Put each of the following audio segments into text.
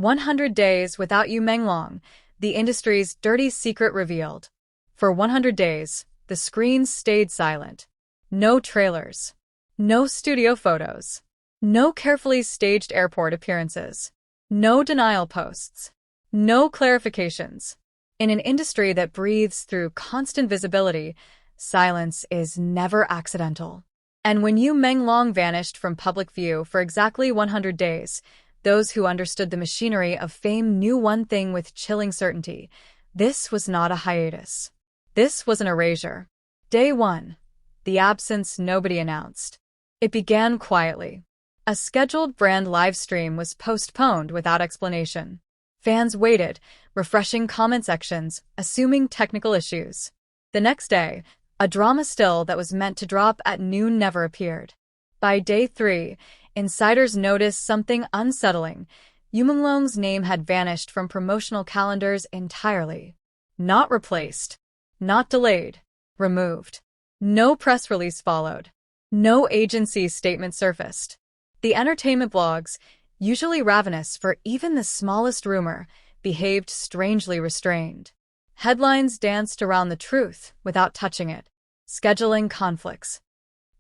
100 Days Without Yu Menglong, the industry's dirty secret revealed. For 100 days, the screens stayed silent. No trailers. No studio photos. No carefully staged airport appearances. No denial posts. No clarifications. In an industry that breathes through constant visibility, silence is never accidental. And when Yu Menglong vanished from public view for exactly 100 days, those who understood the machinery of fame knew one thing with chilling certainty. This was not a hiatus. This was an erasure. Day 1. The absence nobody announced. It began quietly. A scheduled brand livestream was postponed without explanation. Fans waited, refreshing comment sections, assuming technical issues. The next day, a drama still that was meant to drop at noon never appeared. By day 3, insiders noticed something unsettling. Yu Menglong's name had vanished from promotional calendars entirely. Not replaced. Not delayed. Removed. No press release followed. No agency statement surfaced. The entertainment blogs, usually ravenous for even the smallest rumor, behaved strangely restrained. Headlines danced around the truth without touching it. Scheduling conflicts.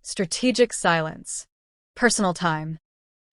Strategic silence. Personal time.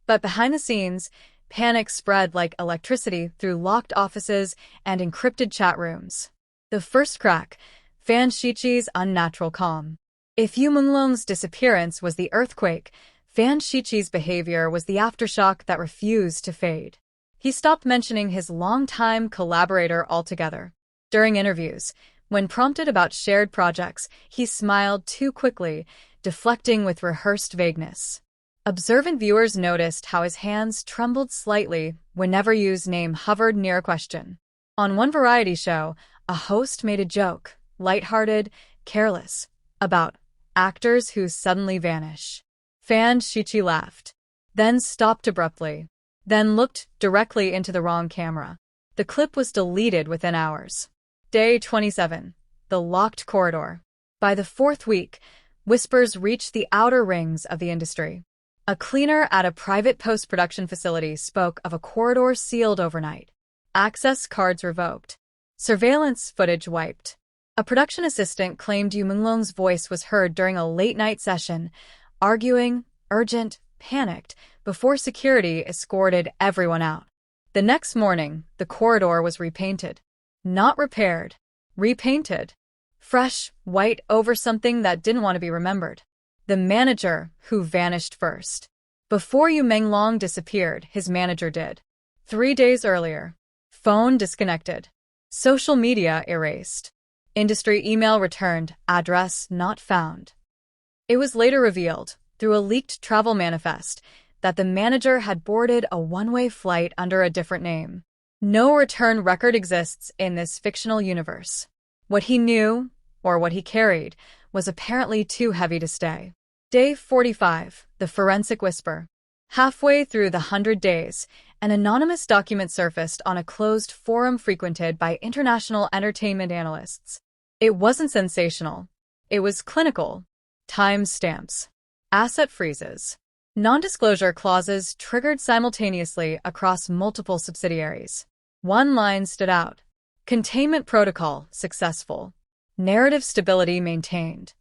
But behind the scenes, panic spread like electricity through locked offices and encrypted chat rooms. The first crack, Fan Shiqi's unnatural calm. If Yu Menglong's disappearance was the earthquake, Fan Shiqi's behavior was the aftershock that refused to fade. He stopped mentioning his longtime collaborator altogether. During interviews, when prompted about shared projects, he smiled too quickly, deflecting with rehearsed vagueness. Observant viewers noticed how his hands trembled slightly whenever Yu's name hovered near a question. On one variety show, a host made a joke, lighthearted, careless, about actors who suddenly vanish. Fan Shiqi laughed, then stopped abruptly, then looked directly into the wrong camera. The clip was deleted within hours. Day 27. The locked corridor. By the 4th week, whispers reached the outer rings of the industry. A cleaner at a private post-production facility spoke of a corridor sealed overnight. Access cards revoked. Surveillance footage wiped. A production assistant claimed Yu Menglong's voice was heard during a late-night session, arguing, urgent, panicked, before security escorted everyone out. The next morning, the corridor was repainted. Not repaired. Repainted. Fresh, white over something that didn't want to be remembered. The manager who vanished first. Before Yu Menglong disappeared, his manager did. 3 days earlier. Phone disconnected. Social media erased. Industry email returned, address not found. It was later revealed, through a leaked travel manifest, that the manager had boarded a one-way flight under a different name. No return record exists in this fictional universe. What he knew, or what he carried, was apparently too heavy to stay. Day 45, the forensic whisper. Halfway through the 100 days, an anonymous document surfaced on a closed forum frequented by international entertainment analysts. It wasn't sensational. It was clinical. Time stamps. Asset freezes. Non-disclosure clauses triggered simultaneously across multiple subsidiaries. One line stood out. Containment protocol successful. Narrative stability maintained.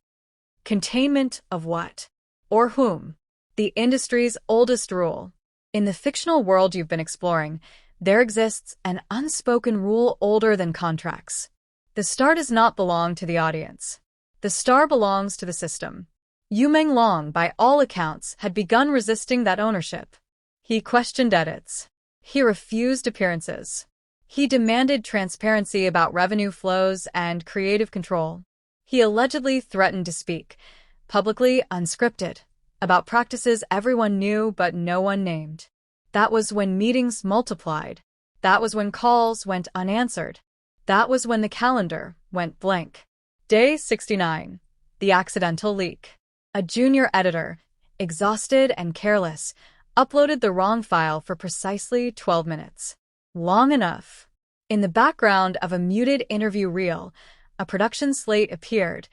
Containment of what? Or whom? The industry's oldest rule. In the fictional world you've been exploring, there exists an unspoken rule older than contracts. The star does not belong to the audience. The star belongs to the system. Yu Menglong, by all accounts, had begun resisting that ownership. He questioned edits. He refused appearances. He demanded transparency about revenue flows and creative control. He allegedly threatened to speak, publicly unscripted, about practices everyone knew but no one named. That was when meetings multiplied. That was when calls went unanswered. That was when the calendar went blank. Day 69. The accidental leak. A junior editor, exhausted and careless, uploaded the wrong file for precisely 12 minutes. Long enough. In the background of a muted interview reel, a production slate appeared,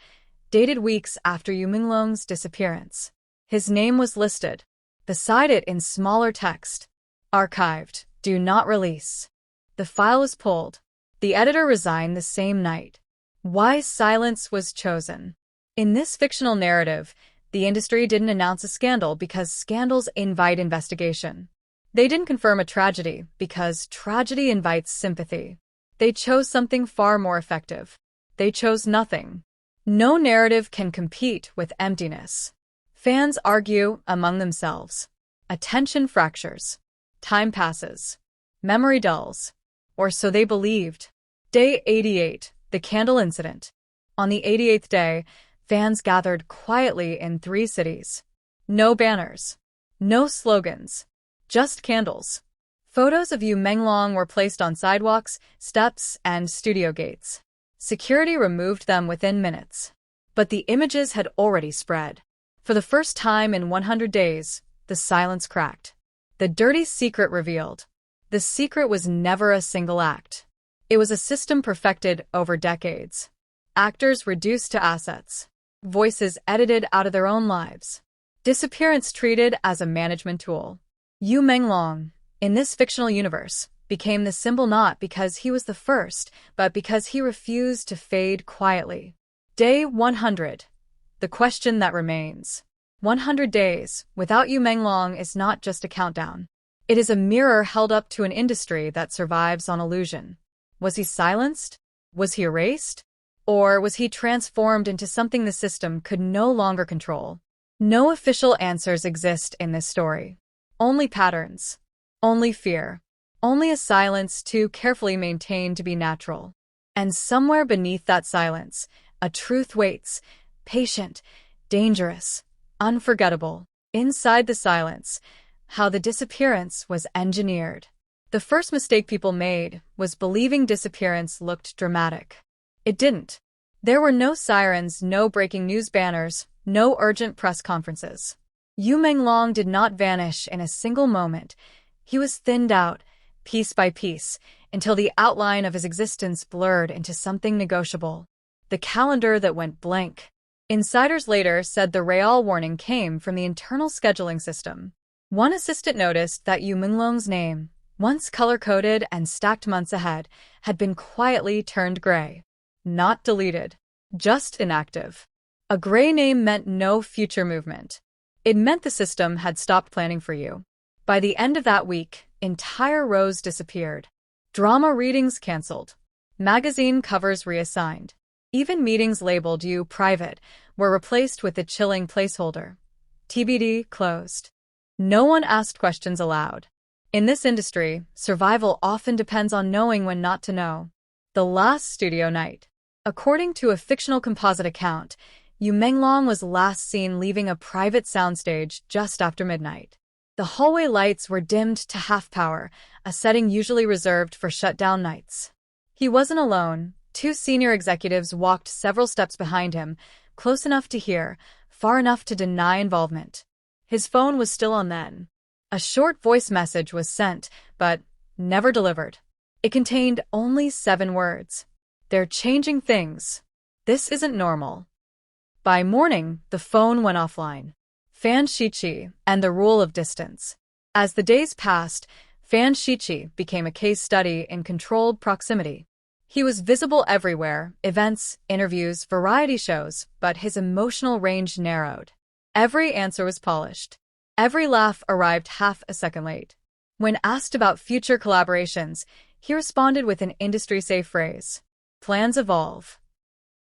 dated weeks after Yu Menglong's disappearance. His name was listed. Beside it in smaller text. Archived. Do not release. The file was pulled. The editor resigned the same night. Why silence was chosen. In this fictional narrative, the industry didn't announce a scandal because scandals invite investigation. They didn't confirm a tragedy because tragedy invites sympathy. They chose something far more effective. They chose nothing. No narrative can compete with emptiness. Fans argue among themselves. Attention fractures. Time passes. Memory dulls. Or so they believed. Day 88, the candle incident. On the 88th day, fans gathered quietly in 3 cities. No banners. No slogans. Just candles. Photos of Yu Menglong were placed on sidewalks, steps, and studio gates. Security removed them within minutes. But the images had already spread. For the first time in 100 days, the silence cracked. The dirty secret revealed. The secret was never a single act. It was a system perfected over decades. Actors reduced to assets. Voices edited out of their own lives. Disappearance treated as a management tool. Yu Menglong, in this fictional universe, became the symbol not because he was the first, but because he refused to fade quietly. Day 100. The question that remains. 100 days without Yu Menglong is not just a countdown. It is a mirror held up to an industry that survives on illusion. Was he silenced? Was he erased? Or was he transformed into something the system could no longer control? No official answers exist in this story. Only patterns. Only fear. Only a silence too carefully maintained to be natural. And somewhere beneath that silence, a truth waits, patient, dangerous, unforgettable. Inside the silence, how the disappearance was engineered. The first mistake people made was believing disappearance looked dramatic. It didn't. There were no sirens, no breaking news banners, no urgent press conferences. Yu Menglong did not vanish in a single moment. He was thinned out, piece by piece, until the outline of his existence blurred into something negotiable. The calendar that went blank. Insiders later said the real warning came from the internal scheduling system. One assistant noticed that Yu Menglong's name, once color-coded and stacked months ahead, had been quietly turned gray. Not deleted, just inactive. A gray name meant no future movement. It meant the system had stopped planning for you. By the end of that week, entire rows disappeared. Drama readings canceled. Magazine covers reassigned. Even meetings labeled "You Private" were replaced with a chilling placeholder. TBD closed. No one asked questions aloud. In this industry, survival often depends on knowing when not to know. The last studio night. According to a fictional composite account, Yu Menglong was last seen leaving a private soundstage just after midnight. The hallway lights were dimmed to half power, a setting usually reserved for shutdown nights. He wasn't alone. 2 senior executives walked several steps behind him, close enough to hear, far enough to deny involvement. His phone was still on then. A short voice message was sent, but never delivered. It contained only 7 words. They're changing things. This isn't normal. By morning, the phone went offline. Fan Shichi and the rule of distance. As the days passed, Fan Shichi became a case study in controlled proximity. He was visible everywhere, events, interviews, variety shows, but his emotional range narrowed. Every answer was polished. Every laugh arrived half a second late. When asked about future collaborations, he responded with an industry-safe phrase. Plans evolve.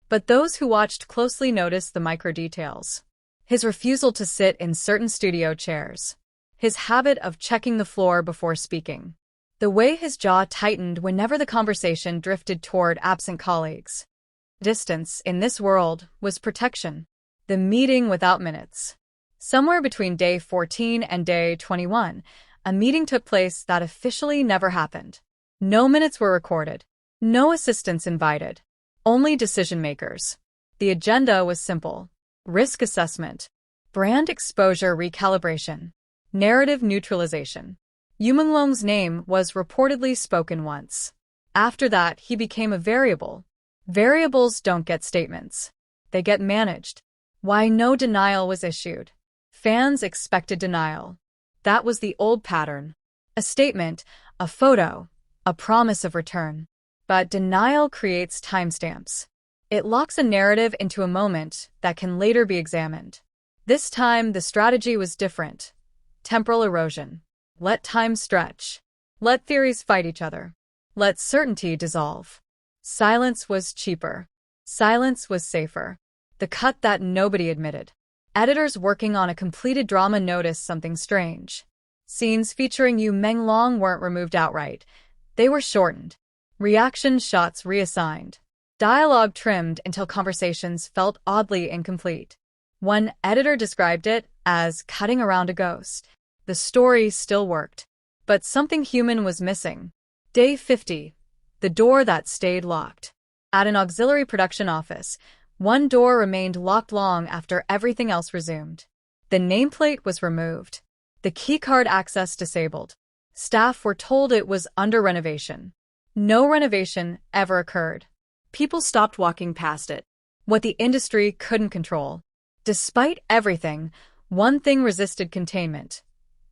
But those who watched closely noticed the micro-details. His refusal to sit in certain studio chairs. His habit of checking the floor before speaking. The way his jaw tightened whenever the conversation drifted toward absent colleagues. Distance, in this world, was protection. The meeting without minutes. Somewhere between day 14 and day 21, a meeting took place that officially never happened. No minutes were recorded. No assistants invited. Only decision-makers. The agenda was simple. Risk assessment. Brand exposure recalibration. Narrative neutralization. Yu Menglong's name was reportedly spoken once. After that, he became a variable. Variables don't get statements. They get managed. Why no denial was issued. Fans expected denial. That was the old pattern. A statement, a photo, a promise of return. But denial creates timestamps. It locks a narrative into a moment that can later be examined. This time, the strategy was different. Temporal erosion. Let time stretch. Let theories fight each other. Let certainty dissolve. Silence was cheaper. Silence was safer. The cut that nobody admitted. Editors working on a completed drama noticed something strange. Scenes featuring Yu Menglong weren't removed outright. They were shortened. Reaction shots reassigned. Dialogue trimmed until conversations felt oddly incomplete. One editor described it as cutting around a ghost. The story still worked, but something human was missing. Day 50. The door that stayed locked. At an auxiliary production office, one door remained locked long after everything else resumed. The nameplate was removed. The keycard access disabled. Staff were told it was under renovation. No renovation ever occurred. People stopped walking past it. What the industry couldn't control. Despite everything, one thing resisted containment.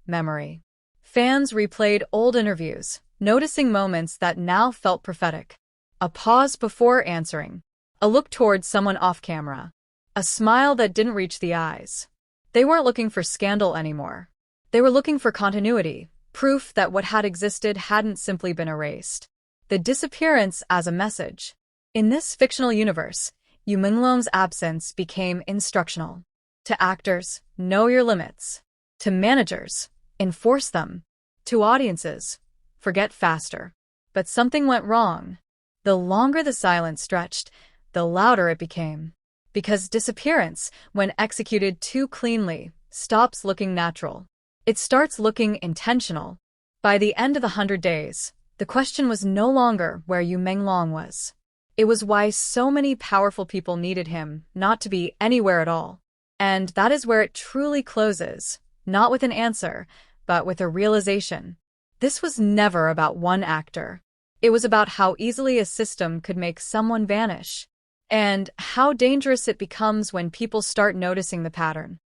Memory. Fans replayed old interviews, noticing moments that now felt prophetic. A pause before answering. A look towards someone off camera. A smile that didn't reach the eyes. They weren't looking for scandal anymore. They were looking for continuity, proof that what had existed hadn't simply been erased. The disappearance as a message. In this fictional universe, Yu Menglong's absence became instructional. To actors, know your limits. To managers, enforce them. To audiences, forget faster. But something went wrong. The longer the silence stretched, the louder it became. Because disappearance, when executed too cleanly, stops looking natural. It starts looking intentional. By the end of the 100 days, the question was no longer where Yu Menglong was. It was why so many powerful people needed him not to be anywhere at all. And that is where it truly closes, not with an answer, but with a realization. This was never about one actor. It was about how easily a system could make someone vanish. And how dangerous it becomes when people start noticing the pattern.